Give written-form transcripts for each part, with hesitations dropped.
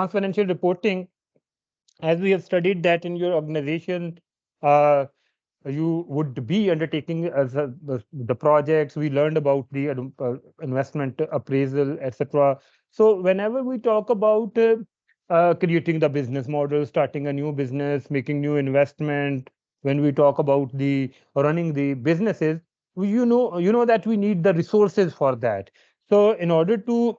financial reporting, as we have studied that in your organization, uh, you would be undertaking as the projects. We learned about the investment appraisal, etc. So whenever we talk about creating the business model, starting a new business, making new investment, when we talk about the running the businesses, you know that we need the resources for that. So in order to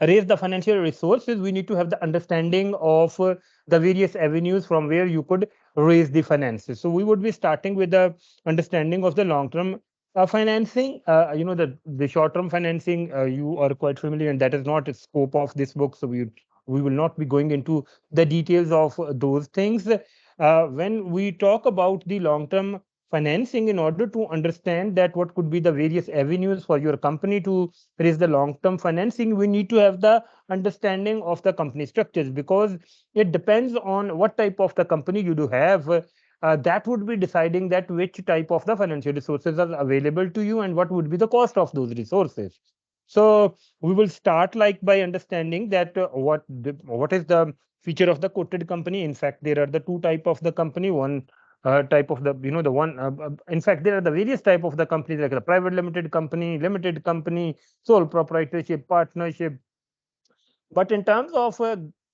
raise the financial resources, we need to have the understanding of the various avenues from where you could raise the finances. So we would be starting with the understanding of the long-term financing. The short-term financing, you are quite familiar, and that is not the scope of this book. So we will not be going into the details of those things. When we talk about the long-term financing, in order to understand that what could be the various avenues for your company to raise the long-term financing, we need to have the understanding of the company structures, because it depends on what type of the company you do have. That would be deciding that which type of the financial resources are available to you and what would be the cost of those resources. So we will start like by understanding that what is the feature of the quoted company. In fact, there are the two type of the company. One type of the the one in fact, there are the various type of the companies, like the private limited company, sole proprietorship, partnership. But in terms of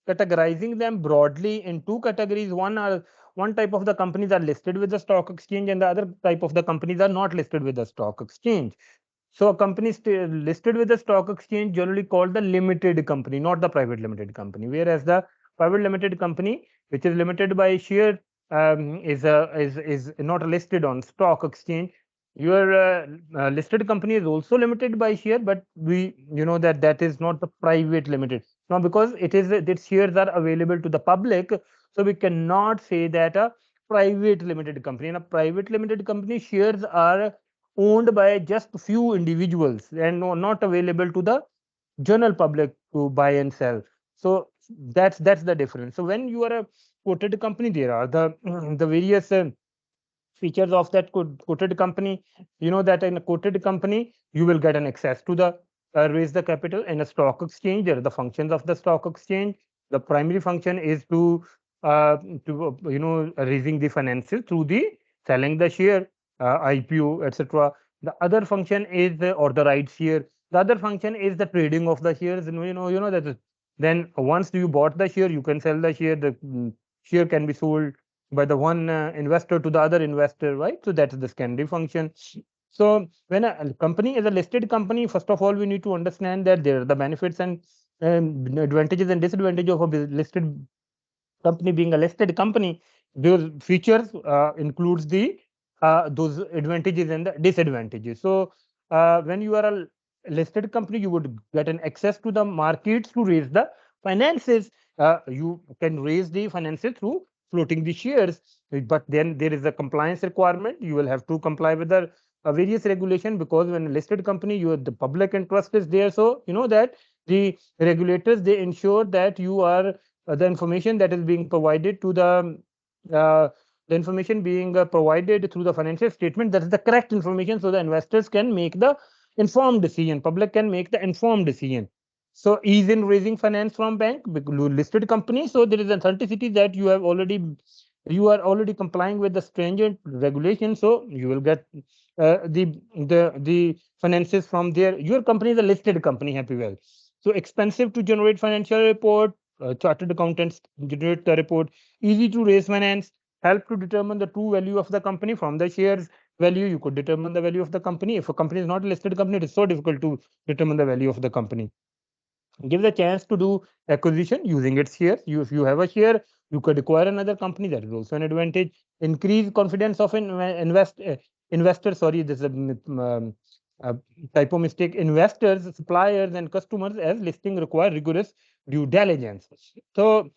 categorizing them broadly in two categories, one type of the companies are listed with the stock exchange, and the other type of the companies are not listed with the stock exchange. So a company listed with the stock exchange generally called the limited company, not the private limited company. Whereas the private limited company, which is limited by share, is not listed on stock exchange. Your listed company is also limited by share, but we that is not the private limited. Now, because its shares are available to the public, so we cannot say that a private limited company. In a private limited company, shares are owned by just few individuals and not available to the general public to buy and sell. So that's the difference. So when you are a quoted company, there are the the various features of that quoted company. You know that in a quoted company, you will get an access to the raise the capital. In a stock exchange, there are the functions of the stock exchange. The primary function is to raising the finances through the selling the share, IPO, etc. The other function is or the rights share. The other function is the trading of the shares. That then once you bought the share, you can sell the share. The share can be sold by the one investor to the other investor, right? So that's the secondary function. So when a company is a listed company, first of all, we need to understand that there are the benefits and advantages and disadvantages of a listed company. Being a listed company, those features includes the those advantages and the disadvantages. So when you are a listed company, you would get an access to the markets to raise the finances. You can raise the finances through floating the shares, but then there is a compliance requirement. You will have to comply with the various regulation, because when a listed company, the public interest is there. So you know that the regulators, they ensure that you are the information that is being provided to uh, the information being provided through the financial statement, that is the correct information, so the investors can make the informed decision, public can make the informed decision. So ease in raising finance from bank, listed company, so there is authenticity that you are already complying with the stringent regulations, so you will get the finances from there. Your company is a listed company, happy well. So expensive to generate financial report, chartered accountants generate the report. Easy to raise finance, help to determine the true value of the company from the shares value. You could determine the value of the company. If a company is not a listed company, it is so difficult to determine the value of the company. Give the chance to do acquisition using its shares. If you have a share, you could acquire another company. That is also an advantage. Increase confidence of investor. Sorry, this is a typo mistake. Investors, suppliers, and customers, as listing require rigorous due diligence. So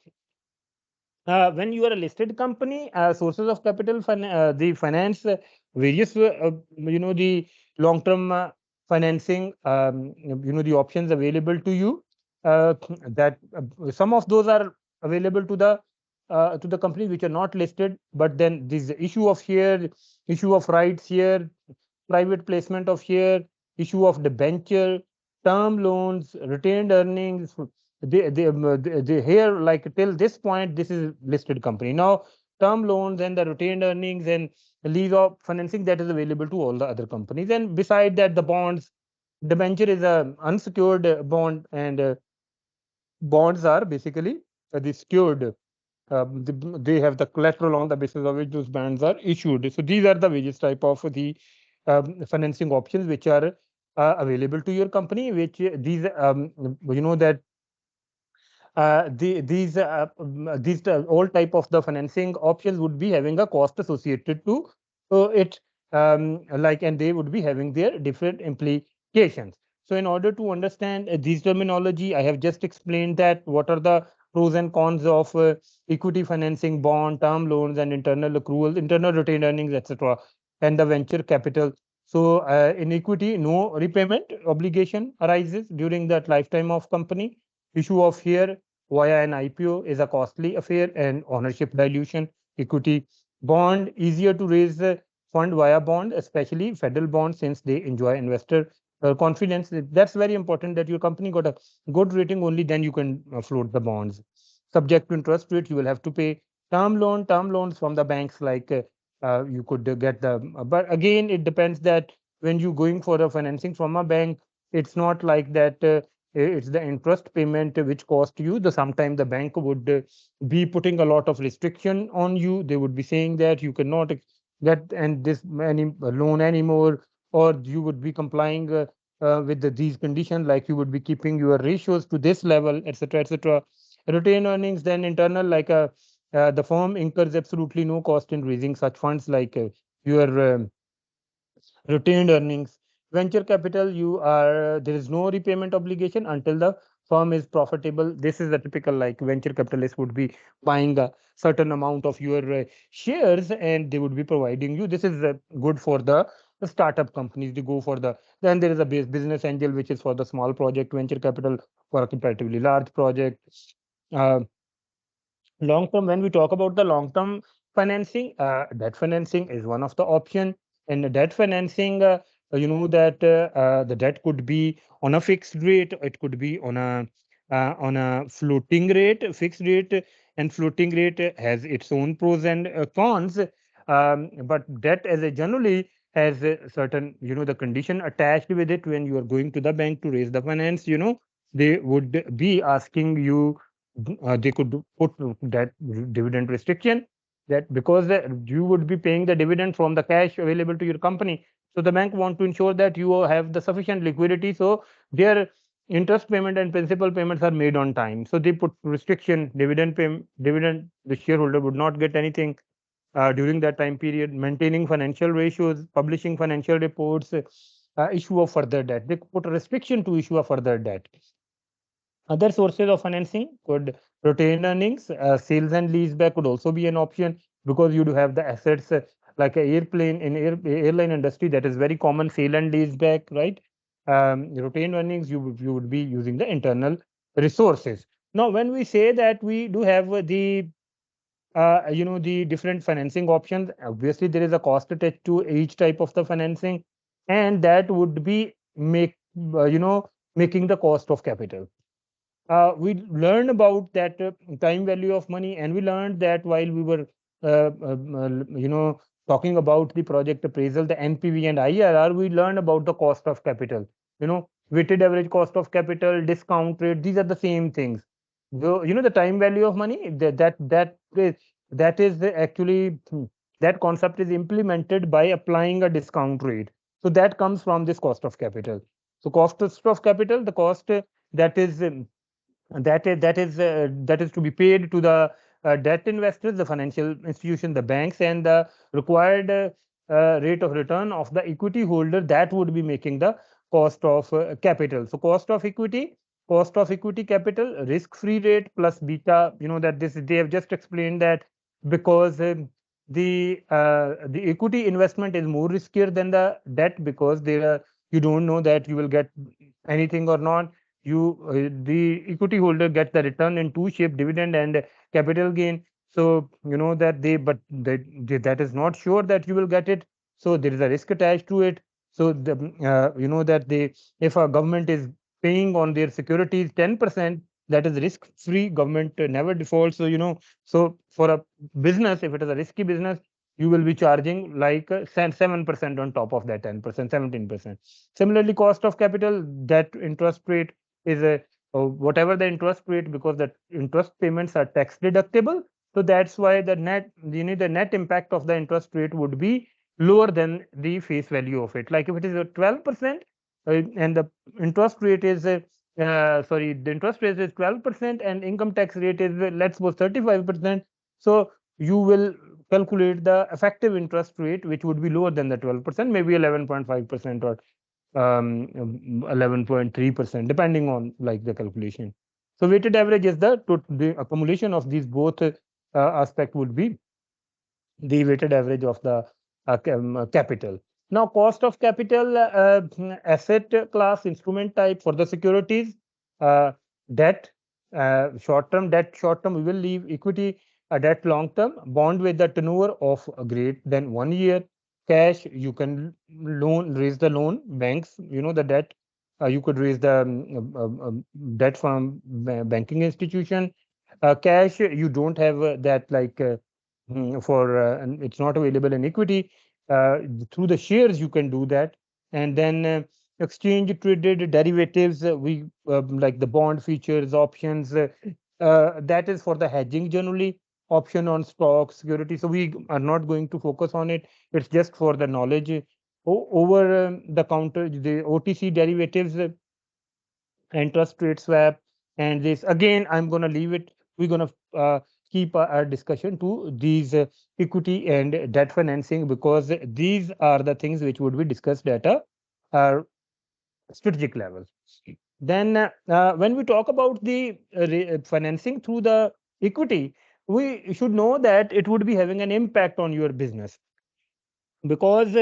when you are a listed company, sources of capital, the finance, various, the long-term financing, the options available to you. That some of those are available to the companies which are not listed, but then this issue of share, issue of rights here, private placement of share, issue of debenture, term loans, retained earnings, they here, like till this point, this is listed company. Now, term loans and the retained earnings and lease of financing, that is available to all the other companies. And beside that, the bonds, debenture is a unsecured bond, and bonds are basically the secured. They have the collateral on the basis of which those bonds are issued. So these are the various type of the financing options which are available to your company. Which these that these all type of the financing options would be having a cost associated to it, and they would be having their different implications. So in order to understand these terminology, I have just explained that what are the pros and cons of equity financing, bond, term loans, and internal accruals, internal retained earnings, etc., and the venture capital. So in equity, no repayment obligation arises during that lifetime of company. Issue of share via an IPO is a costly affair and ownership dilution. Equity bond, easier to raise fund via bond, especially federal bonds, since they enjoy investor confidence. That's very important that your company got a good rating, only then you can float the bonds. Subject to interest rate, you will have to pay term loans from the banks, like you could get the, but again, it depends that when you going for a financing from a bank, it's not like that it's the interest payment which cost you. The sometime the bank would be putting a lot of restriction on you. They would be saying that you cannot get and this any loan anymore, or you would be complying with these conditions, like you would be keeping your ratios to this level, etc., etc. Retain earnings, then internal, like the firm incurs absolutely no cost in raising such funds, like your retained earnings. Venture capital, you are there is no repayment obligation until the firm is profitable. This is the typical, like venture capitalist would be buying a certain amount of your shares, and they would be providing you. This is good for the startup companies. They go for the, then there is a business angel, which is for the small project, venture capital for a comparatively large project. Uh, Long term, when we talk about the long term financing, debt financing is one of the option. And the debt financing, that the debt could be on a fixed rate, it could be on a floating rate. Fixed rate and floating rate has its own pros and cons. But debt as a generally has a certain, the condition attached with it. When you are going to the bank to raise the finance, they would be asking you, they could put that dividend restriction, that because you would be paying the dividend from the cash available to your company. So the bank want to ensure that you have the sufficient liquidity. So their interest payment and principal payments are made on time. So they put restriction, dividend, the shareholder would not get anything during that time period. Maintaining financial ratios, publishing financial reports, issue of further debt. They put a restriction to issue a further debt. Other sources of financing could retain earnings, sales and leaseback could also be an option, because you do have the assets like an airplane in airline industry, that is very common, sale and leaseback, right? Retain earnings, you would be using the internal resources. Now, when we say that we do have the different financing options, obviously there is a cost attached to each type of the financing, and that would be making the cost of capital. We learned about that time value of money, and we learned that while we were talking about the project appraisal, the NPV and IRR, we learned about the cost of capital, weighted average cost of capital, discount rate. These are the same things. The time value of money, that is actually that concept is implemented by applying a discount rate. So that comes from this cost of capital. So cost of capital, the cost that is that is to be paid to the debt investors, the financial institution, the banks, and the required rate of return of the equity holder, that would be making the cost of capital. So cost of equity capital, risk-free rate plus beta. That this they have just explained that, because the equity investment is more riskier than the debt, because there are, you don't know that you will get anything or not. The equity holder gets the return in two shape, dividend and capital gain. So that that is not sure that you will get it. So there is a risk attached to it. So that they, if a government is paying on their securities 10%, that is risk free. Government never defaults. So so for a business, if it is a risky business, you will be charging like 7% on top of that 10%, 17%. Similarly, cost of capital, that interest rate is a whatever the interest rate, because the interest payments are tax deductible. So that's why the net impact of the interest rate would be lower than the face value of it. Like if it is a 12%, and the interest rate is the interest rate is 12% and income tax rate is, let's suppose, 35%. So you will calculate the effective interest rate, which would be lower than the 12%, maybe 11.5% or 11.3%, depending on like the calculation. So weighted average is the accumulation of these both aspect would be the weighted average of the capital. Now, cost of capital, asset class, instrument type for the securities, uh, debt, short term, we will leave equity, debt long term, bond with the tenure of greater than 1 year, cash, you can raise the loan, banks, the debt, you could raise the debt from banking institution, cash, you don't have that like and it's not available in equity. Uh, Through the shares, you can do that. And then exchange traded derivatives, we like the bond features, options. That is for the hedging generally. Option on stocks, security. So we are not going to focus on it. It's just for the knowledge. Over the counter, the OTC derivatives, interest rate swap, and this again I'm going to leave it. We're going to keep our discussion to these equity and debt financing, because these are the things which would be discussed at a strategic level. Then when we talk about the financing through the equity, we should know that it would be having an impact on your business, because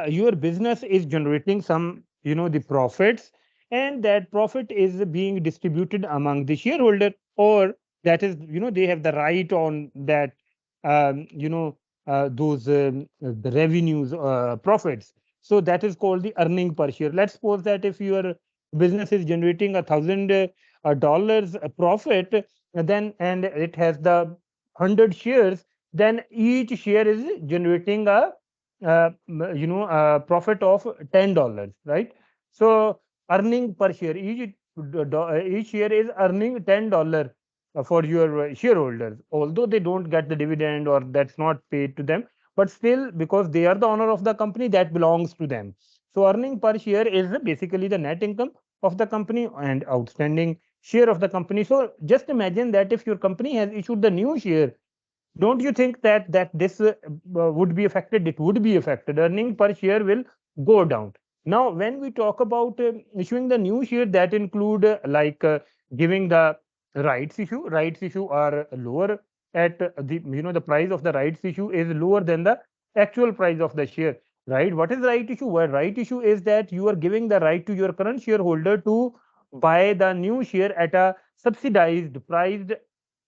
your business is generating some the profits, and that profit is being distributed among the shareholder, or that is they have the right on that those the revenues, profits. So that is called the earning per share. Let's suppose that if your business is generating $1,000 a profit, then and it has the 100 shares, then each share is generating a profit of $10, right? So earning per share, each year is earning $10 for your shareholders, although they don't get the dividend or that's not paid to them, but still, because they are the owner of the company, that belongs to them. So earning per share is basically the net income of the company and outstanding share of the company. So just imagine that if your company has issued the new share, don't you think that this would be affected? It would be affected. Earning per share will go down. Now, when we talk about issuing the new share, that include giving the rights issue. Rights issue are lower at the the price of the rights issue is lower than the actual price of the share. Right? What is right issue? Well, right issue is that you are giving the right to your current shareholder to buy the new share at a subsidized price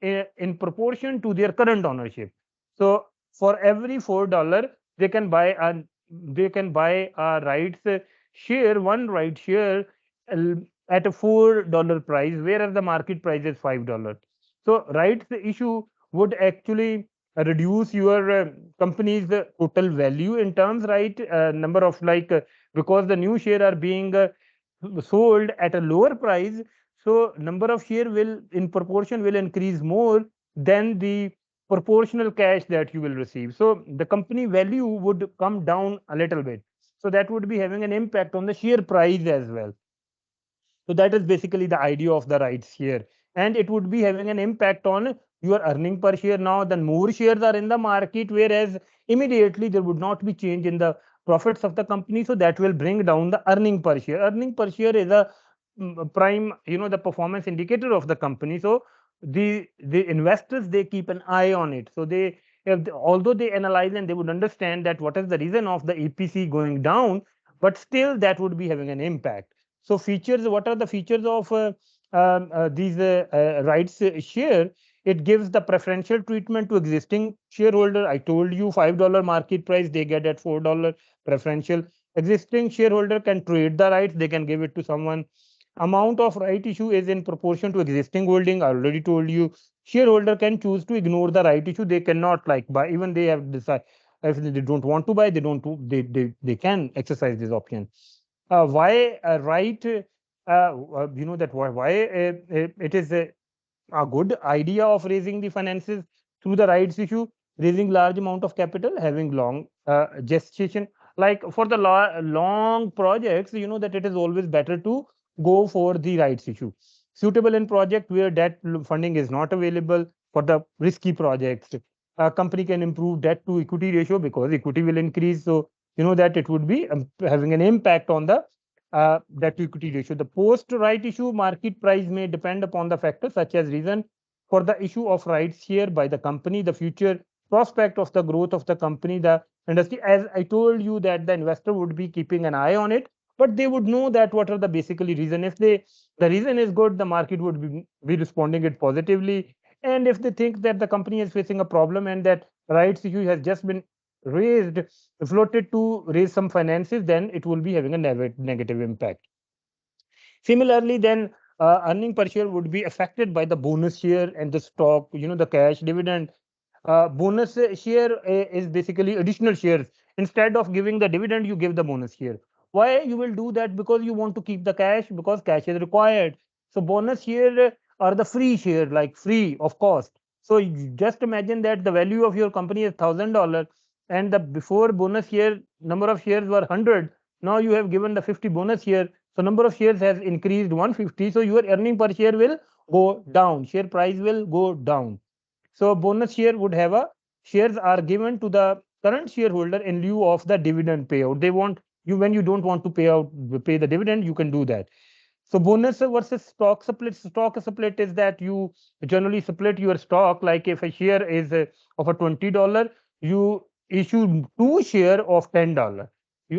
in proportion to their current ownership. So for every $4, they can buy a rights share, one right share at a $4 price, whereas the market price is $5. So rights issue would actually reduce your company's total value in terms, right? Number of because the new share are being sold at a lower price, so number of share will in proportion will increase more than the proportional cash that you will receive. So the company value would come down a little bit. So that would be having an impact on the share price as well. So that is basically the idea of the rights here. And it would be having an impact on your earning per share. Now, the more shares are in the market, whereas immediately there would not be change in the profits of the company. So that will bring down the earning per share. Earning per share is a prime, the performance indicator of the company. So the investors, they keep an eye on it. So although they analyze and they would understand that what is the reason of the EPC going down, but still that would be having an impact. So features, what are the features of these rights share? It gives the preferential treatment to existing shareholder. I told you $5 market price, they get at $4 preferential. Existing shareholder can trade the rights, they can give it to someone. Amount of right issue is in proportion to existing holding. I already told you. Shareholder can choose to ignore the right issue. They cannot like buy. Even they have decided if they don't want to buy, they don't. They can exercise this option. Why right? You know that why it is a good idea of raising the finances through the rights issue, raising large amount of capital, having long gestation. Like for the long projects, you know that it is always better to go for the rights issue. Suitable in project where debt funding is not available for the risky projects. A company can improve debt to equity ratio because equity will increase. So you know that it would be having an impact on the debt to equity ratio. The post right issue market price may depend upon the factors such as reason for the issue of rights share by the company, the future prospect of the growth of the company, the industry. As I told you that the investor would be keeping an eye on it, but they would know that what are the basically reason. If the reason is good, the market would be responding it positively. And if they think that the company is facing a problem and that rights issue has just been raised, floated to raise some finances, then it will be having a negative impact. Similarly, then earning per share would be affected by the bonus share and the stock, you know, the cash dividend. Bonus share is basically additional shares. Instead of giving the dividend, you give the bonus share. Why you will do that? Because you want to keep the cash, because cash is required. So bonus share are the free share, like free of cost. So you just imagine that the value of your company is $1,000, and the before bonus share number of shares were 100. Now you have given the 50 bonus share, so number of shares has increased 150. So your earning per share will go down. Share price will go down. So bonus share would have a shares are given to the current shareholder in lieu of the dividend payout. They want you when you don't want to pay the dividend, you can do that. So bonus versus stock split. Stock split is that you generally split your stock. Like if a share is of a $20, you issue two share of $10.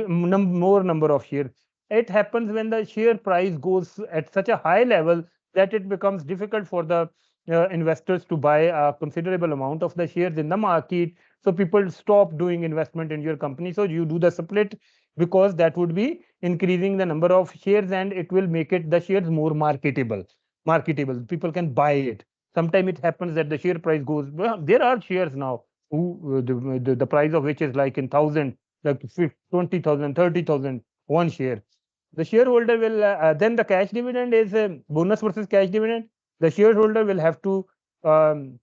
More number of shares. It happens when the share price goes at such a high level that it becomes difficult for the investors to buy a considerable amount of the shares in the market. So people stop doing investment in your company. So you do the split because that would be increasing the number of shares and it will make it the shares more marketable, people can buy it. Sometimes it happens that the share price goes well, there are shares now who the price of which is like in thousand, like 20,000, 30,000 one share. The shareholder will then the cash dividend is bonus versus cash dividend. The shareholder will have to um,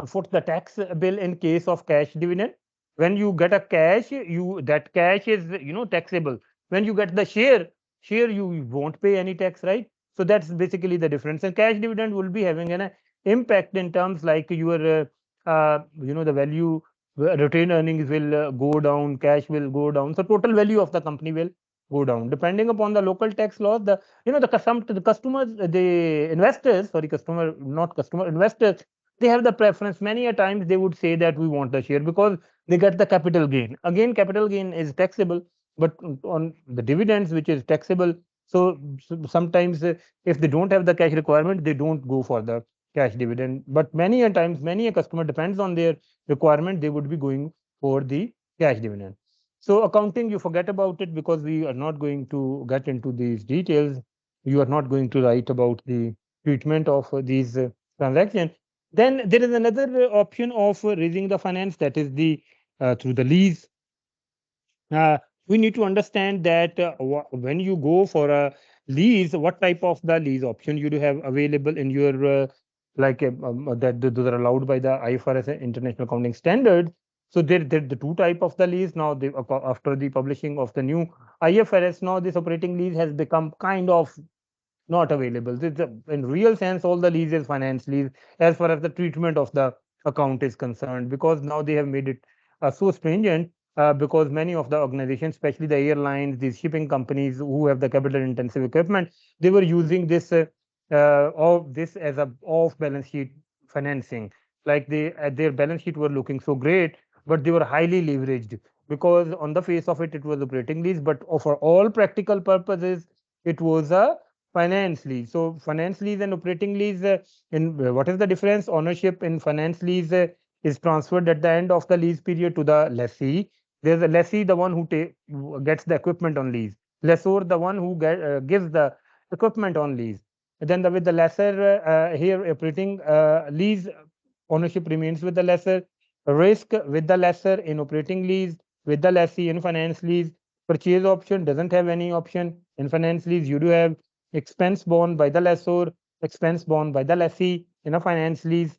foot the tax bill in case of cash dividend. When you get a cash, you that cash is taxable. When you get the share you won't pay any tax, right? So that's basically the difference. And cash dividend will be having an impact in terms like your the value retained earnings will go down, cash will go down, so total value of the company will go down depending upon the local tax laws. The the customers, the investors, sorry, customer, not customer, investors, they have the preference. Many a times they would say that we want the share because they get the capital gain. Again, capital gain is taxable, but on the dividends, which is taxable. So sometimes if they don't have the cash requirement, they don't go for the cash dividend. But many a times, many a customer depends on their requirement, they would be going for the cash dividend. So accounting, you forget about it because we are not going to get into these details. You are not going to write about the treatment of these transactions. Then there is another option of raising the finance, that is the through the lease. Uh, we need to understand that when you go for a lease, what type of the lease option you do have available in your that those are allowed by the IFRS International Accounting Standards. So there the two type of the lease now. After the publishing of the new IFRS, now this operating lease has become kind of not available. In real sense, all the leases, finance lease, as far as the treatment of the account is concerned, because now they have made it so stringent. Because many of the organizations, especially the airlines, these shipping companies who have the capital intensive equipment, they were using this as a off balance sheet financing. Like their balance sheet were looking so great, but they were highly leveraged because on the face of it, it was operating lease, but for all practical purposes, it was a finance lease. So finance lease and operating lease, in what is the difference? Ownership in finance lease is transferred at the end of the lease period to the lessee. There's a lessee, the one who gets the equipment on lease. Lessor, the one who gives the equipment on lease. Then with the lesser here operating lease ownership remains with the lesser, risk with the lesser in operating lease, with the lessee in finance lease. Purchase option doesn't have any option. In finance lease, you do have expense borne by the lessor, expense borne by the lessee in a finance lease,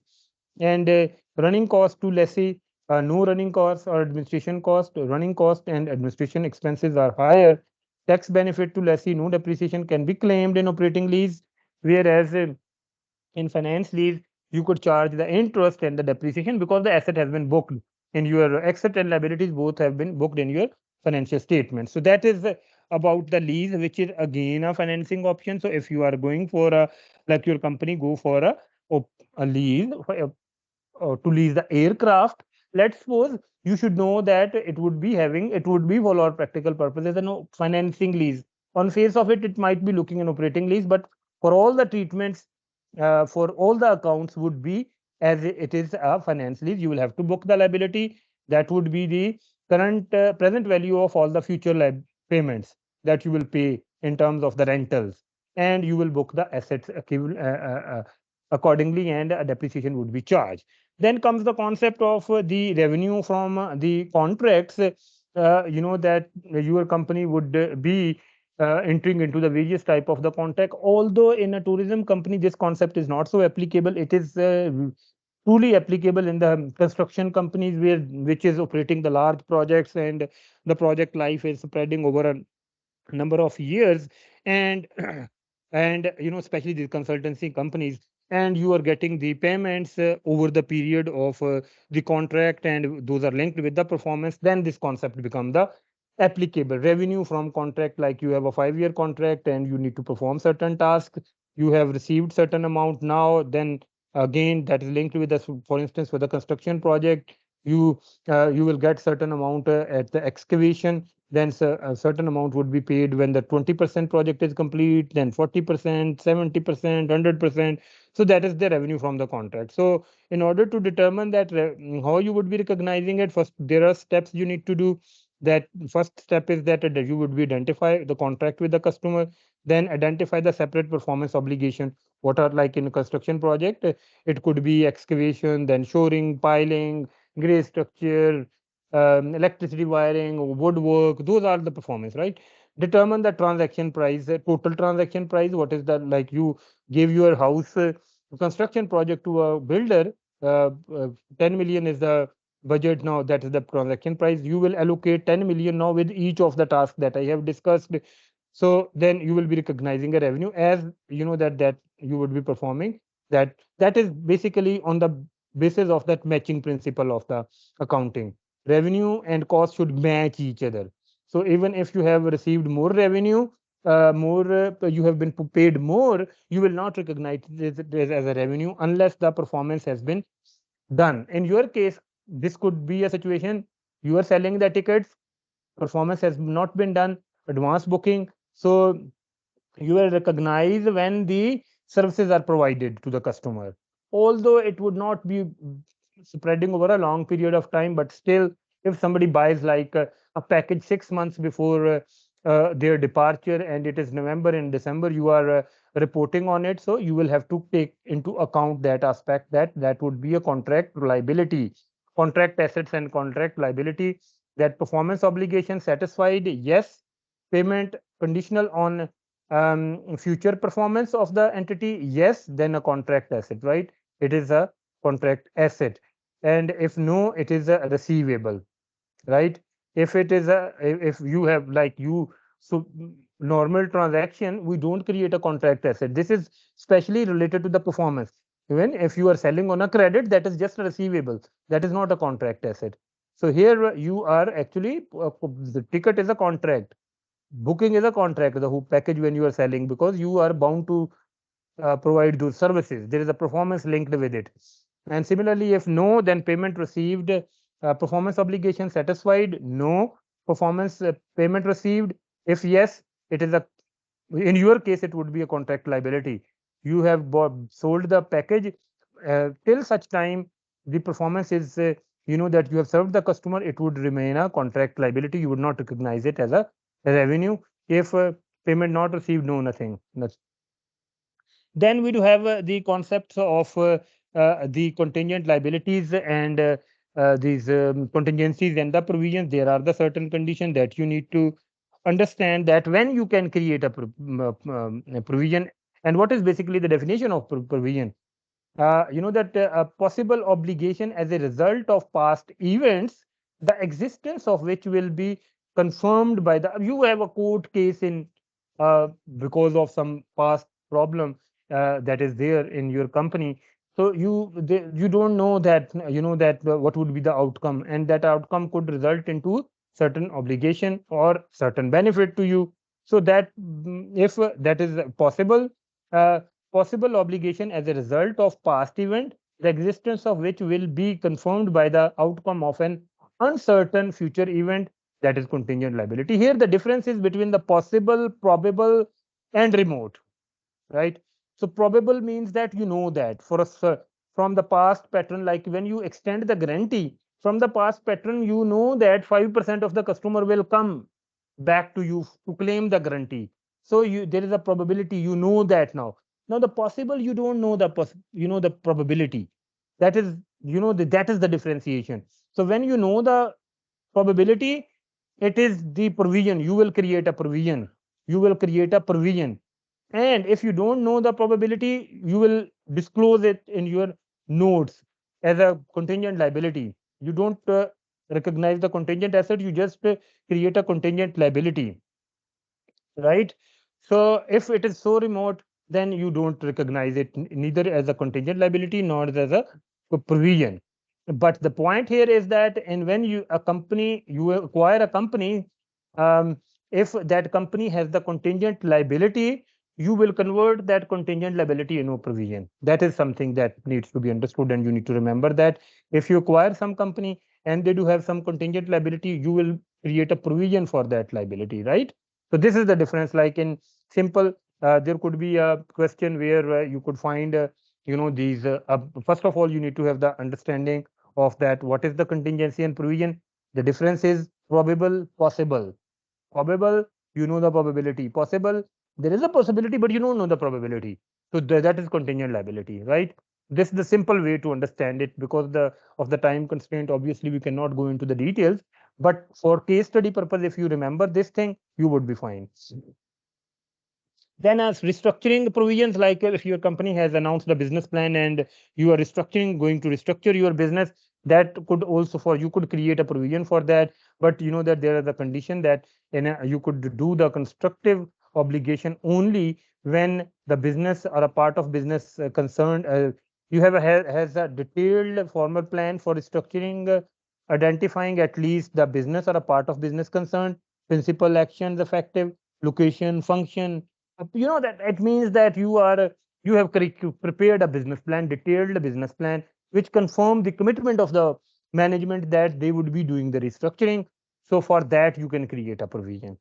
and running cost to lessee, no running costs or administration cost. Running cost and administration expenses are higher. Tax benefit to lessee, no depreciation can be claimed in operating lease, whereas in finance lease, you could charge the interest and the depreciation because the asset has been booked in your asset and liabilities both have been booked in your financial statement. So that is about the lease, which is again a financing option. So if you are going for a like your company go for a lease to lease the aircraft, let's suppose you should know that it would be for all practical purposes a no financing lease. On face of it, it might be looking an operating lease, but for all the treatments, for all the accounts would be as it is a finance lease. You will have to book the liability. That would be the current present value of all the future payments that you will pay in terms of the rentals, and you will book the assets accordingly, and a depreciation would be charged. Then comes the concept of the revenue from the contracts. You know that your company would be entering into the various type of the contract. Although in a tourism company, this concept is not so applicable. It is truly applicable in the construction companies where which is operating the large projects, and the project life is spreading over a number of years, and and especially these consultancy companies, and you are getting the payments over the period of the contract, and those are linked with the performance. Then this concept become the applicable revenue from contract. Like you have a 5-year contract and you need to perform certain tasks, you have received certain amount now, then again that is linked with the for instance for the construction project, you you will get certain amount at the excavation, then a certain amount would be paid when the 20% project is complete, then 40%, 70%, 100%. So that is the revenue from the contract. So in order to determine that how you would be recognizing it, first there are steps you need to do. That first step is that you would be identify the contract with the customer, then identify the separate performance obligation. What are like in a construction project, it could be excavation, then shoring, piling, gray structure, electricity wiring, woodwork. Those are the performance, right? Determine the transaction price, total transaction price. What is the like you gave your house construction project to a builder? Uh, uh, 10 million is the budget now. That is the transaction price. You will allocate 10 million now with each of the tasks that I have discussed. So then you will be recognizing a revenue as that you would be performing. That is basically on the basis of that matching principle of the accounting. Revenue and cost should match each other. So even if you have received more revenue, more you have been paid more, you will not recognize this as a revenue unless the performance has been done. In your case, this could be a situation you are selling the tickets, performance has not been done, advance booking. So you will recognize when the services are provided to the customer. Although it would not be spreading over a long period of time, but still, if somebody buys like a package 6 months before their departure, and it is November and December, you are reporting on it. So you will have to take into account that aspect, that would be a contract liability, contract assets and contract liability. That performance obligation satisfied, yes. Payment conditional on future performance of the entity, yes, then a contract asset, right? It is a contract asset. And if no, it is a receivable, right? If it is a if you have like you so normal transaction, we don't create a contract asset. This is specially related to the performance. Even if you are selling on a credit, that is just a receivable, that is not a contract asset. So here you are actually the ticket is a contract, booking is a contract, the whole package when you are selling, because you are bound to provide those services. There is a performance linked with it. And similarly, if no, then payment received, performance obligation satisfied, no. Performance payment received, if yes, it is a in your case it would be a contract liability. You have sold the package till such time the performance is that you have served the customer, it would remain a contract liability. You would not recognize it as a revenue. If Payment not received, no nothing. Then we do have the concepts of the contingent liabilities and these contingencies and the provisions. There are the certain conditions that you need to understand that when you can create a provision, and what is basically the definition of provision. That a possible obligation as a result of past events, the existence of which will be confirmed by the you have a court case in because of some past problem that is there in your company. So you don't know that what would be the outcome, and that outcome could result into certain obligation or certain benefit to you. So that if that is possible, uh, possible obligation as a result of past event, the existence of which will be confirmed by the outcome of an uncertain future event, that is contingent liability. Here, the difference is between the possible, probable, and remote, right? So probable means that you know that from the past pattern, like when you extend the guarantee from the past pattern, you know that 5% of the customer will come back to you to claim the guarantee. So there is a probability, you know that now. Now the possible, you don't know the probability. That is, that is the differentiation. So when you know the probability, it is the provision. You will create a provision. You will create a provision. And if you don't know the probability, you will disclose it in your notes as a contingent liability. You don't recognize the contingent asset, you just create a contingent liability, right? So if it is so remote, then you don't recognize it neither as a contingent liability nor as a provision. But the point here is that, and when you acquire a company, um, if that company has the contingent liability, you will convert that contingent liability into a provision. That is something that needs to be understood, and you need to remember that if you acquire some company and they do have some contingent liability, you will create a provision for that liability, right? So this is the difference. Like in simple, there could be a question where you could find, these. First of all, you need to have the understanding of that. What is the contingency and provision? The difference is probable, possible. Probable, you know the probability. Possible, there is a possibility, but you don't know the probability. So that is contingent liability, right? This is the simple way to understand it. Because of the time constraint, obviously we cannot go into the details. But for case study purpose, if you remember this thing, you would be fine. Then as restructuring provisions, like if your company has announced a business plan and you are going to restructure your business, that could also for you could create a provision for that. But you know that there is a condition that you could do the constructive obligation only when the business or a part of business concerned you have has a detailed formal plan for restructuring, identifying at least the business or a part of business concerned, principal actions effective, location, function. That it means that you have prepared a business plan, detailed business plan, which confirm the commitment of the management that they would be doing the restructuring. So for that you can create a provision.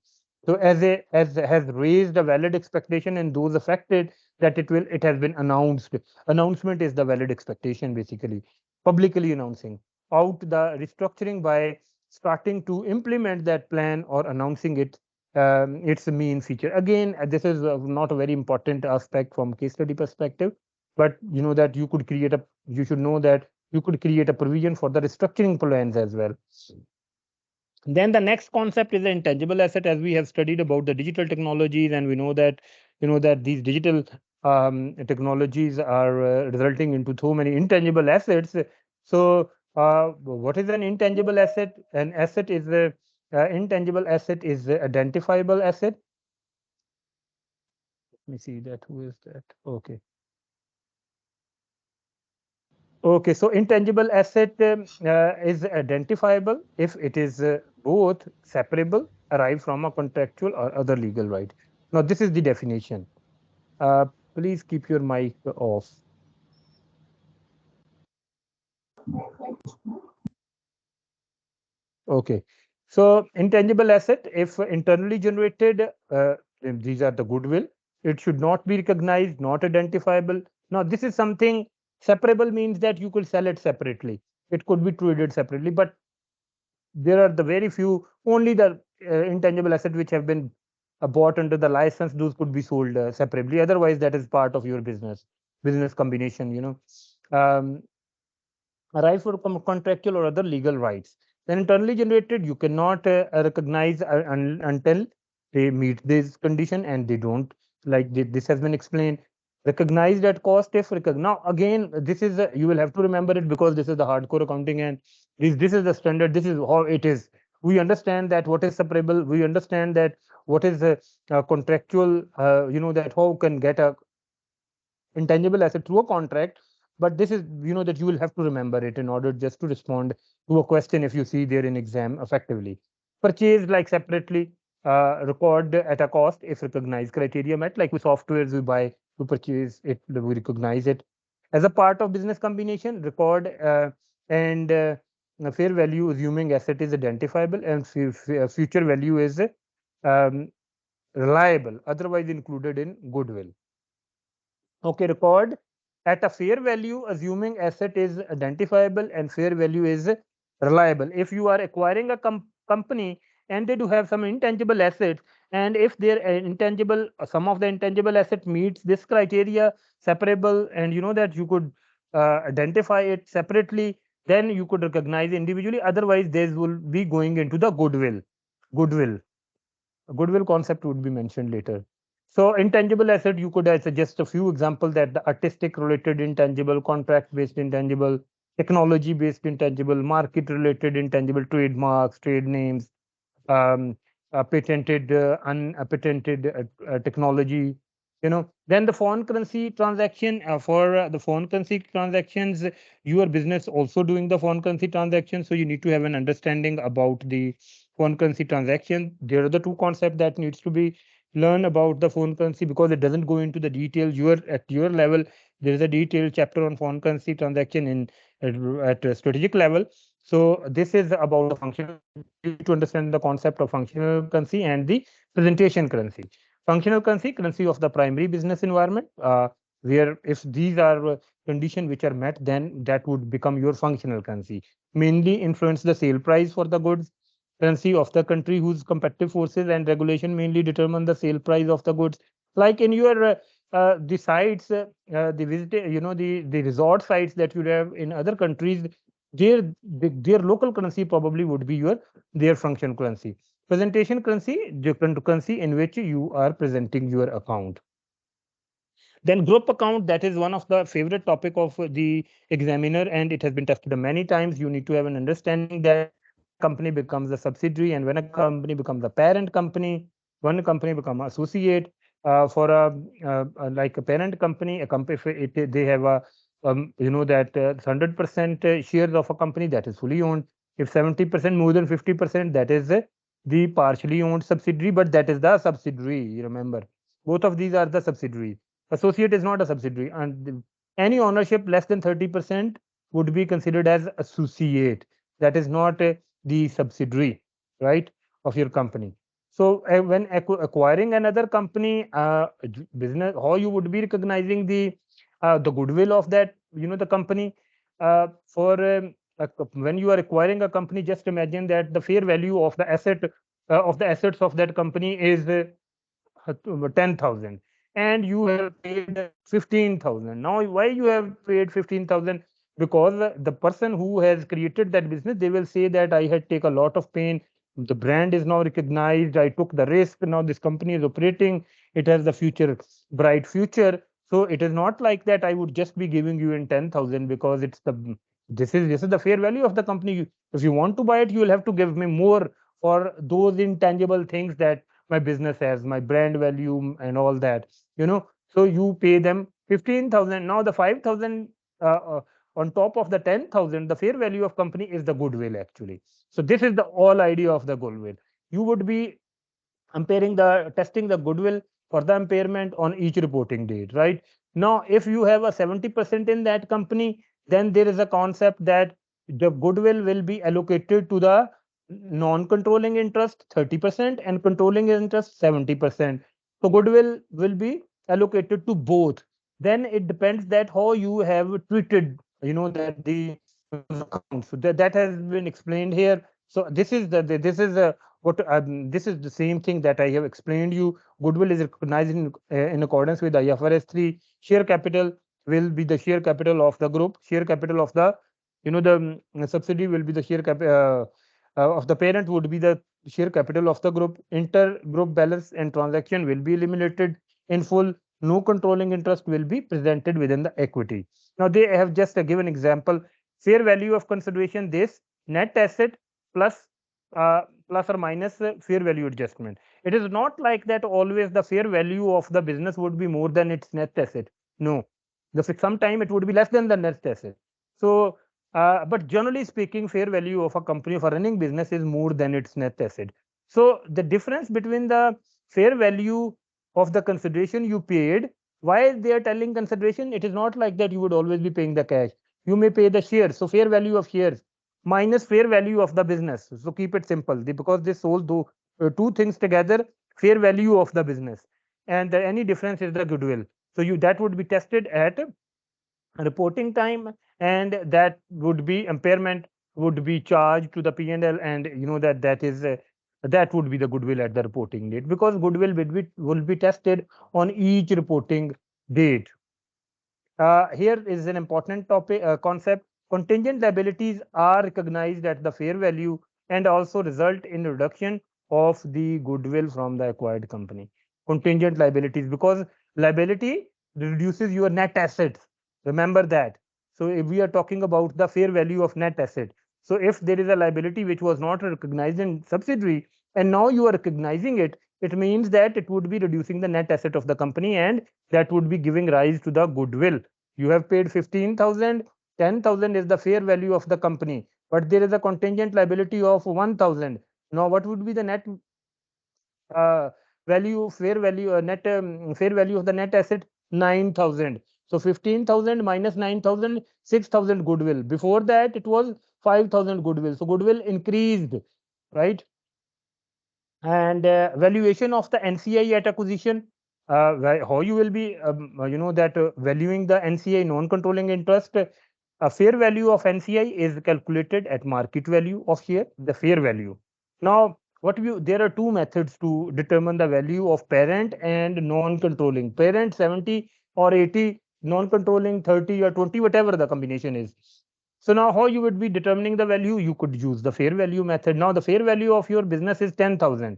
So as has raised a valid expectation in those affected, that it has been announced. Announcement is the valid expectation, basically publicly announcing out the restructuring by starting to implement that plan or announcing it. It's a main feature. Again, this is not a very important aspect from case study perspective, but you should know that you could create a provision for the restructuring plans as well. Then the next concept is the intangible asset, as we have studied about the digital technologies, and we know that these digital technologies are resulting into so many intangible assets. So, what is an intangible asset? An asset is a intangible asset is a identifiable asset. Let me see that. Who is that? Okay. Okay, so intangible asset is identifiable if it is both separable, arrived from a contractual or other legal right. Now, this is the definition. Uh, Please keep your mic off. Okay, so intangible asset, if internally generated, these are the goodwill. It should not be recognized, not identifiable. Now, this is something separable means that you could sell it separately. It could be traded separately, but there are the very few, only the intangible asset which have been bought under the license, those could be sold separately. Otherwise, that is part of your business combination. Right for contractual or other legal rights. Then internally generated, you cannot recognize until they meet this condition, and they don't. Like this has been explained. Recognized at cost if now again, this is you will have to remember it because this is the hardcore accounting, and this is the standard. This is how it is. We understand that what is separable. We understand that what is contractual. That how can get a intangible asset through a contract. But this is, that you will have to remember it in order just to respond to a question if you see there in exam effectively. Purchase like separately, record at a cost if recognized criteria met. Like with softwares we buy to purchase it, we recognize it as a part of business combination. Record and fair value assuming asset is identifiable, and future value is um, reliable, otherwise included in goodwill. Okay, record at a fair value, assuming asset is identifiable and fair value is reliable. If you are acquiring a company and they do have some intangible assets, and if their intangible, some of the intangible asset meets this criteria, separable, and you know that you could identify it separately, then you could recognize individually. Otherwise, this will be going into the goodwill. Goodwill. A goodwill concept would be mentioned later. So intangible asset, you could suggest a few examples that the artistic related intangible, contract based intangible, technology based intangible, market related intangible, trademarks, trade names, um, patented, unpatented technology. Then the foreign currency transaction, for the foreign currency transactions, your business also doing the foreign currency transaction, so you need to have an understanding about the foreign currency transaction. There are the two concepts that needs to be learn about the foreign currency, because it doesn't go into the details. You are at your level, there is a detailed chapter on foreign currency transaction in at a strategic level. So this is about the functional to understand the concept of functional currency and the presentation currency. Functional currency, currency of the primary business environment, where if these are conditions which are met, then that would become your functional currency. Mainly influence the sale price for the goods. Currency of the country whose competitive forces and regulation mainly determine the sale price of the goods. Like in your the sites, the visit, the resort sites that you have in other countries, their local currency probably would be their function currency. Presentation currency, different currency in which you are presenting your account. Then group account, that is one of the favorite topic of the examiner, and it has been tested many times. You need to have an understanding that when a company becomes a subsidiary and when a company becomes a parent company, when a company becomes associate. For like a parent company, a company, if they have a that 100% shares of a company, that is fully owned. If 70%, more than 50%, that is the partially owned subsidiary, but that is the subsidiary. You remember, both of these are the subsidiaries. Associate is not a subsidiary, and any ownership less than 30% would be considered as associate. That is not the subsidiary, right, of your company. So when acquiring another company, business, how you would be recognizing the goodwill of that, the company. For when you are acquiring a company, just imagine that the fair value of the assets of that company is 10,000, and you have paid 15,000. Now, why you have paid 15,000? Because the person who has created that business, they will say that I had take a lot of pain. The brand is now recognized. I took the risk. Now this company is operating. It has the future, bright future. So it is not like that I would just be giving you in 10,000 because it's the this is the fair value of the company. If you want to buy it, you will have to give me more for those intangible things that my business has, my brand value and all that. So you pay them 15,000. Now the 5,000 on top of the 10,000, the fair value of company is the goodwill actually. So this is the whole idea of the goodwill. You would be comparing the testing the goodwill for the impairment on each reporting date, right? Now, if you have a 70% in that company, then there is a concept that the goodwill will be allocated to the non-controlling interest 30% and controlling interest 70%. So goodwill will be allocated to both. Then it depends that how you have treated, that the account. So that has been explained here. So this is this is what this is the same thing that I have explained you. Goodwill is recognized in accordance with IFRS 3. Share capital will be the share capital of the group. Share capital of the, the subsidy will be the share cap of the parent would be the share capital of the group. Inter-group balance and transaction will be eliminated in full. No controlling interest will be presented within the equity. Now they have just given example. Fair value of consideration, this net asset plus plus or minus fair value adjustment. It is not like that always the fair value of the business would be more than its net asset. No, sometime it would be less than the net asset. So, but generally speaking, fair value of a company of a running business is more than its net asset. So the difference between the fair value of the consideration you paid, why they are telling consideration, it is not like that you would always be paying the cash. You may pay the shares. So fair value of shares minus fair value of the business. So keep it simple, because they sold two things together, fair value of the business, and any difference is the goodwill. So you that would be tested at reporting time, and that would be impairment would be charged to the P&L, and that would be the goodwill at the reporting date, because goodwill will be tested on each reporting date. Here is an important topic concept. Contingent liabilities are recognized at the fair value and also result in reduction of the goodwill from the acquired company. Contingent liabilities, because liability reduces your net assets. Remember that. So if we are talking about the fair value of net asset, so if there is a liability which was not recognized in subsidiary and now you are recognizing it, it means that it would be reducing the net asset of the company, and that would be giving rise to the goodwill. You have paid 15,000, 10,000 is the fair value of the company, but there is a contingent liability of 1,000. Now, what would be the net uh, fair value of the net asset? 9,000. So 15,000 minus 9,000, 6,000 goodwill. Before that, it was 5,000 goodwill. So goodwill increased, right? And valuation of the NCI at acquisition, how you will be valuing the NCI, non-controlling interest. A fair value of NCI is calculated at market value of share, the fair value. Now there are two methods to determine the value of parent and non-controlling. Parent 70 or 80, non-controlling 30 or 20, whatever the combination is. So now how you would be determining the value? You could use the fair value method. Now the fair value of your business is 10,000.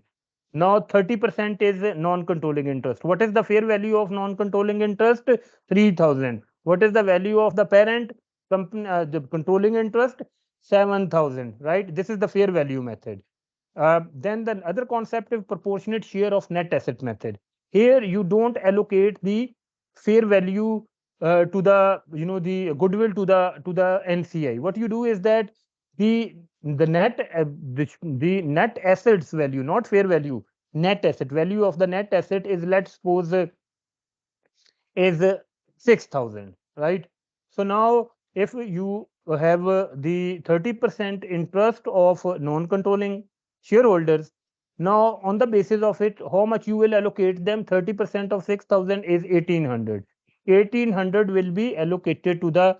Now 30% is non-controlling interest. What is the fair value of non-controlling interest? 3,000. What is the value of the parent company, the controlling interest? 7,000, right? This is the fair value method. Then the other concept is proportionate share of net asset method. Here you don't allocate the fair value to the goodwill to the NCI. What you do is that the net the net assets value, not fair value, net asset value of the net asset is, let's suppose, is 6,000, right? So now if you have the 30% interest of non-controlling shareholders, now on the basis of it, how much you will allocate them? 30% of 6,000 is 1,800. 1,800 will be allocated to the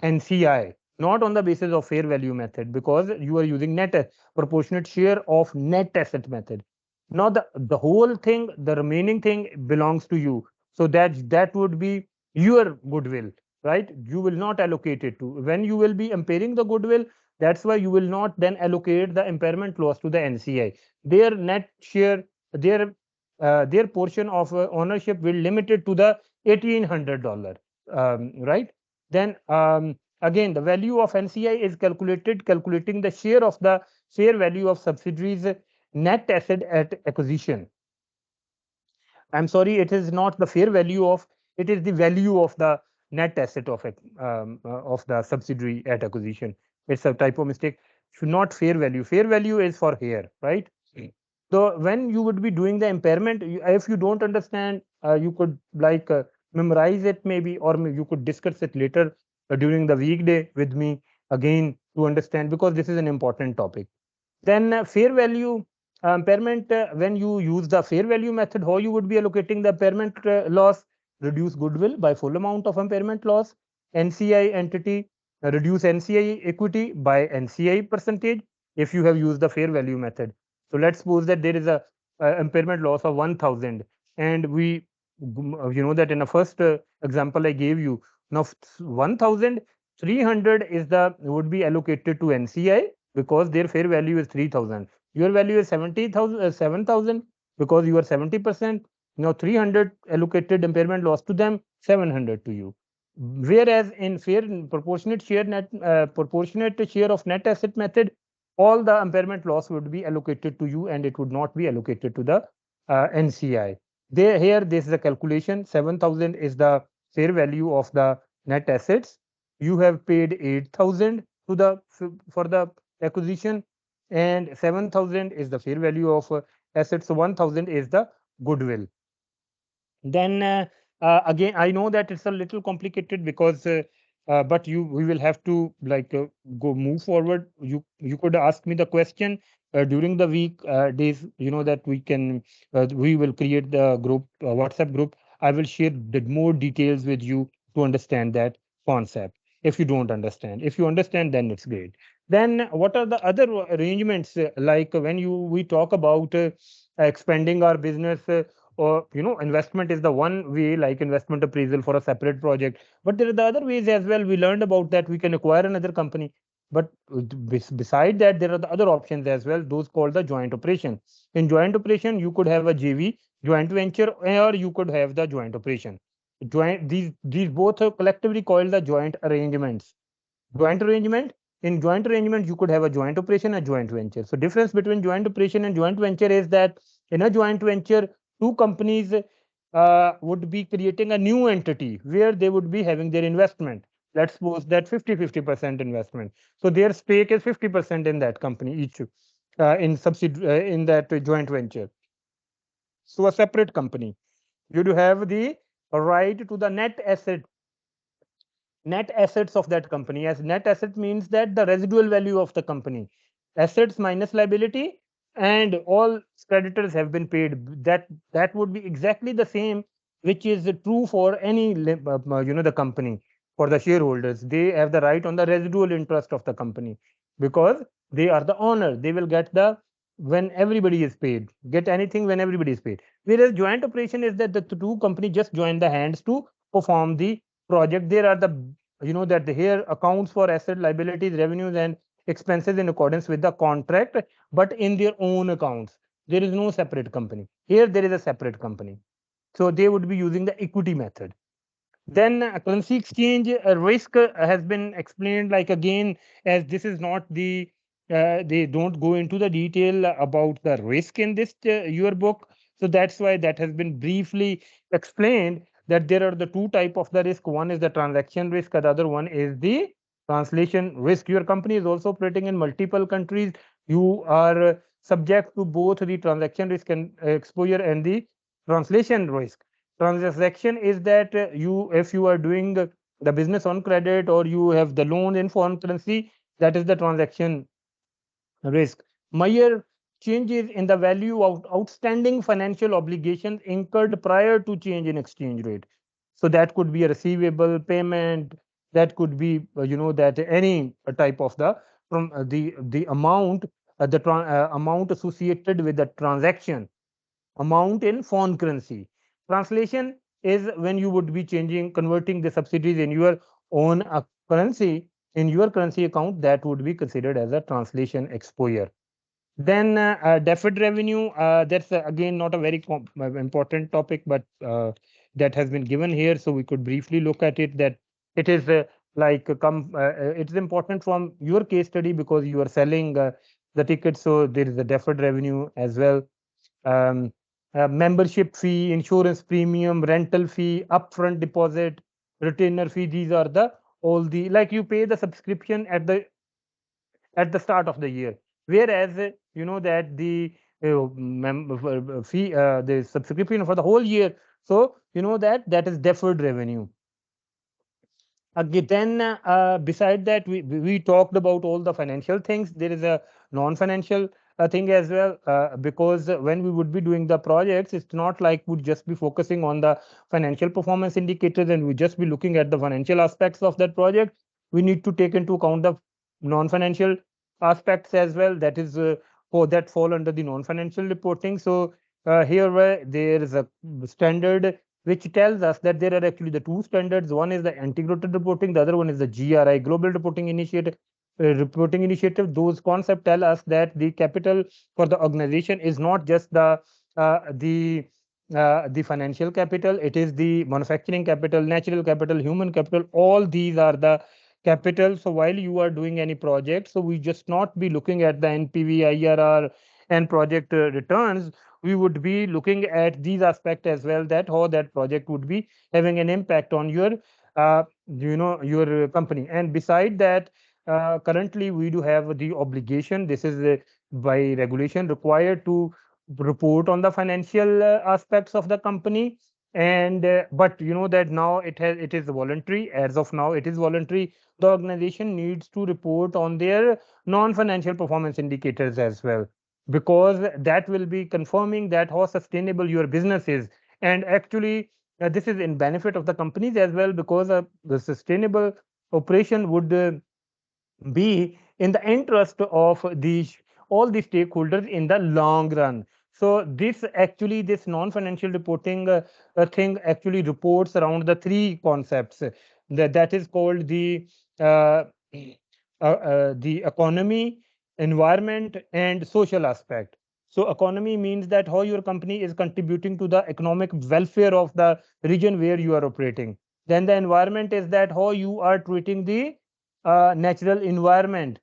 NCI, not on the basis of fair value method, because you are using proportionate share of net asset method. Now the whole thing, the remaining thing belongs to you. So that would be your goodwill, right? You will not allocate it to. When you will be impairing the goodwill, that's why you will not then allocate the impairment loss to the NCI. Their net share, their portion of ownership will limited to the $1,800, right? Then again, the value of NCI is calculating the share of the fair value of subsidiaries net asset at acquisition. I'm sorry, it is not the fair value of, it is the value of the net asset of the subsidiary at acquisition. It's a typo mistake. Should not fair value. Fair value is for here, right? So when you would be doing the impairment, if you don't understand, you could memorize it maybe, or you could discuss it later during the weekday with me again to understand, because this is an important topic. Then fair value impairment, when you use the fair value method, how you would be allocating the impairment loss? Reduce goodwill by full amount of impairment loss. NCI entity, reduce NCI equity by NCI percentage if you have used the fair value method. So let's suppose that there is a impairment loss of 1000, and we that in the first example I gave you. Now 1300 is the would be allocated to NCI because their fair value is 3000. Your value is 70,000 7000 because you are 70%. Now 300 allocated impairment loss to them, 700 to you. Whereas in fair proportionate share of net asset method, all the impairment loss would be allocated to you and it would not be allocated to the NCI. Here, this is a calculation. 7,000 is the fair value of the net assets. You have paid 8,000 to the for the acquisition, and 7,000 is the fair value of assets. So 1,000 is the goodwill. Then again, I know that it's a little complicated because but we will have to like go move forward. You could ask me the question during the week days, that we will create the group, WhatsApp group. I will share the more details with you to understand that concept. If you don't understand, if you understand, then it's great. Then what are the other arrangements, like when you we talk about expanding our business, or investment is the one way, like investment appraisal for a separate project, but there are the other ways as well. We learned about that we can acquire another company, but beside that there are the other options as well, those called the joint operation. In joint operation you could have a JV, joint venture, or you could have the joint operation. These both are collectively called the joint arrangements. Joint arrangement, in joint arrangement you could have a joint operation, a joint venture. So difference between joint operation and joint venture is that in a joint venture, two companies would be creating a new entity where they would be having their investment. Let's suppose that 50-50% investment, so their stake is 50% in that company each, in that joint venture. So a separate company, you do have the right to the net assets of that company. As net asset means that the residual value of the company, assets minus liability, and all creditors have been paid. That would be exactly the same, which is true for any the company. For the shareholders, they have the right on the residual interest of the company because they are the owner. They will get the when everybody is paid, get anything when everybody is paid. Whereas joint operation is that the two companies just join the hands to perform the project. There are the that the here accounts for asset, liabilities, revenues, and expenses in accordance with the contract, but in their own accounts. There is no separate company. Here there is a separate company. So they would be using the equity method. Then currency exchange risk has been explained, like again, as this is not they don't go into the detail about the risk in this your book. So that's why that has been briefly explained, that there are the two type of the risk. One is the transaction risk, and the other one is the translation risk. Your company is also operating in multiple countries. You are subject to both the transaction risk and exposure and the translation risk. Transaction is that if you are doing the business on credit, or you have the loan in foreign currency, that is the transaction risk. Mere changes in the value of outstanding financial obligations incurred prior to change in exchange rate. So that could be a receivable payment, that could be that any type of the from the amount, amount associated with the transaction, amount in foreign currency. Translation is when you would be converting the subsidies in your own currency, in your currency account, that would be considered as a translation exposure. Then deferred revenue, that's again not a very important topic, but that has been given here, so we could briefly look at it. That it is it's important from your case study because you are selling the ticket, so there is a deferred revenue as well. um, Membership fee, insurance premium, rental fee, upfront deposit, retainer fee. These are the all the, like, you pay the subscription at the start of the year, whereas that the fee, the subscription for the whole year. So that is deferred revenue. Then, beside that, we talked about all the financial things. There is a non-financial thing as well, because when we would be doing the projects, it's not like we'd just be focusing on the financial performance indicators and we just be looking at the financial aspects of that project. We need to take into account the non-financial aspects as well. That is for that fall under the non-financial reporting. So here there is a standard which tells us that there are actually the two standards. One is the integrated reporting, the other one is the GRI, Global Reporting Initiative. Those concepts tell us that the capital for the organization is not just uh, the the financial capital, it is the manufacturing capital, natural capital, human capital. All these are the capital. So while you are doing any project, so we just not be looking at the NPV, IRR, and project returns. We would be looking at these aspects as well, that how that project would be having an impact on your your company. And beside that, currently we do have the obligation. This is by regulation required to report on the financial aspects of the company. And but you know that now it is voluntary. As of now it is voluntary. The organization needs to report on their non-financial performance indicators as well, because that will be confirming that how sustainable your business is. And actually this is in benefit of the companies as well, because the sustainable operation would be in the interest of these all the stakeholders in the long run. So this non-financial reporting thing actually reports around the three concepts that is called uh, the economy, environment, and social aspect. So economy means that how your company is contributing to the economic welfare of the region where you are operating. Then the environment is that how you are treating the natural environment,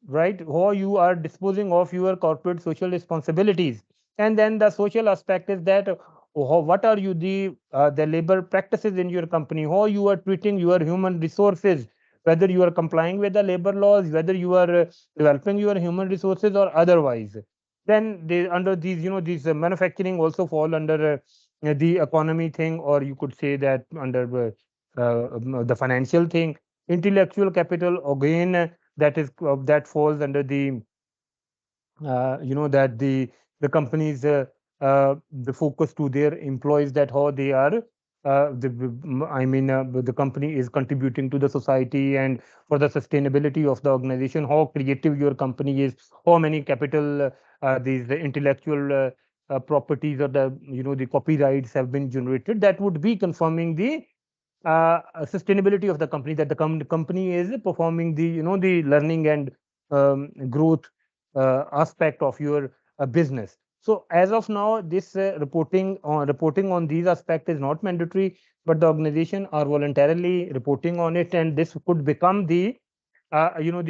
right? How you are disposing of your corporate social responsibilities. And then the social aspect is that what are you the labor practices in your company, how you are treating your human resources, whether you are complying with the labor laws, whether you are developing your human resources or otherwise. Then they under these these manufacturing also fall under the economy thing, or you could say that under the financial thing. Intellectual capital again, that falls under the that the companies the focus to their employees, that how they are the company is contributing to the society and for the sustainability of the organization, how creative your company is, how many capital these the intellectual properties or the the copyrights have been generated. That would be confirming the sustainability of the company, that the company is performing the the learning and growth aspect of your business. So as of now, this reporting on these aspects is not mandatory, but the organization are voluntarily reporting on it, and this could become the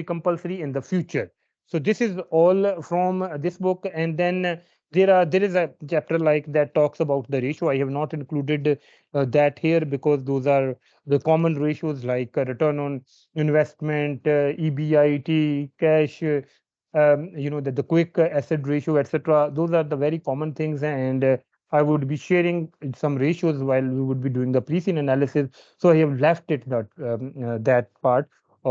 compulsory in the future. So this is all from this book. And then there is a chapter like that talks about the ratio. I have not included that here because those are the common ratios like return on investment, EBIT, cash, the quick asset ratio, etc. Those are the very common things. And I would be sharing some ratios while we would be doing the pre-scene analysis. So I have left it that part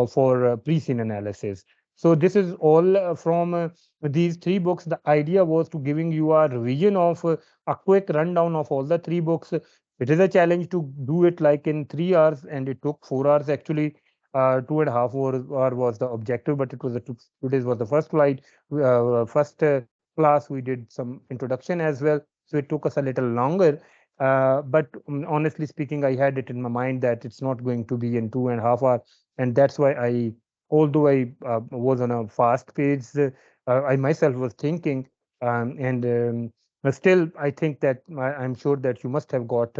for pre-scene analysis. So this is all from these three books. The idea was to giving you a revision of a quick rundown of all the three books. It is a challenge to do it like in 3 hours, and it took 4 hours actually. 2.5 hour was the objective, but it was today's was the first flight, first class. We did some introduction as well, so it took us a little longer. But honestly speaking, I had it in my mind that it's not going to be in 2.5 hours, and that's why although I was on a fast pace, I myself was thinking, and but still, I think that I'm sure that you must have got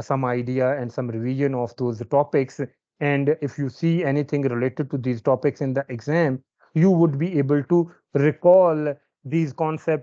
some idea and some revision of those topics. And if you see anything related to these topics in the exam, you would be able to recall these concepts